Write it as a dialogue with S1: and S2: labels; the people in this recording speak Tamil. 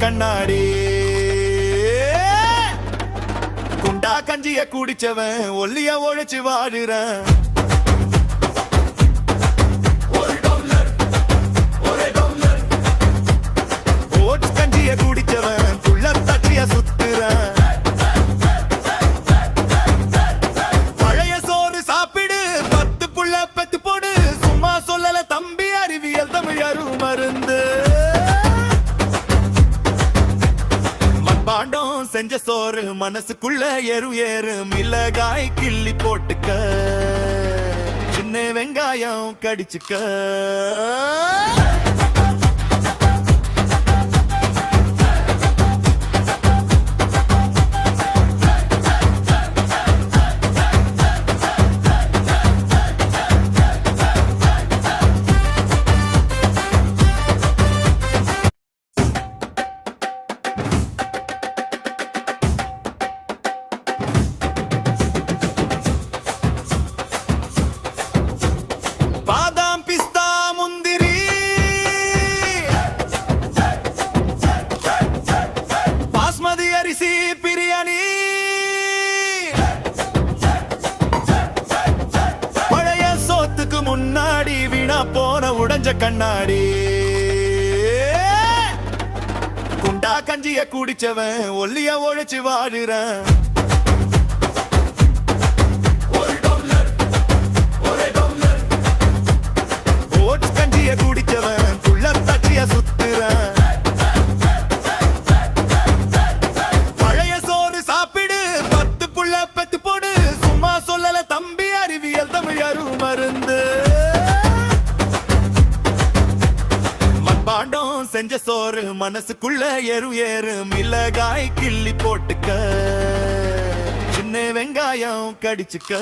S1: கண்ணாடி. குண்டா கஞ்சிய குடிச்சவன் ஒல்லிய ஒழிச்சு வாடுறேன். ஓட்ஸ் கஞ்சிய குடிச்சவன் புள்ள தச்சிய சுத்துறேன். பழைய சோறு சாப்பிடு 10 புள்ள பெத்து போடு. சும்மா சொல்லல தம்பி அறிவியல் தமிழரும் மருந்து. மண்பாண்டம் செஞ்ச சோறு மனசுக்குள்ள ஏறு மிளகாய் கிள்ளி போட்டுக்க. சின்ன வெங்காயம் கடிச்சுக்க. பாதாம் பிஸ்தா முந்திரி பாஸ்மதி அரிசி பிரியாணி. பழைய சோத்துக்கு முன்னாடி வீணா போன உடைஞ்ச கண்ணாடி. குண்டா கஞ்சிய குடிச்சவன் ஒல்லிய ஒழிச்சு வாடுறேன். குடிச்சவன் புள்ள தச்சிய சுத்துறேன். பழைய சோறு சாப்பிடு 10 புள்ள பெத்து போடு. சும்மா சொல்லல தம்பி அறிவியல் தமிழரும் மருந்து. மண்பாண்டம் செஞ்ச சோறு மனசுக்குள்ள ஏறு மிளகாய் கிள்ளி போட்டுக்க. சின்ன வெங்காயம் கடிச்சுக்க.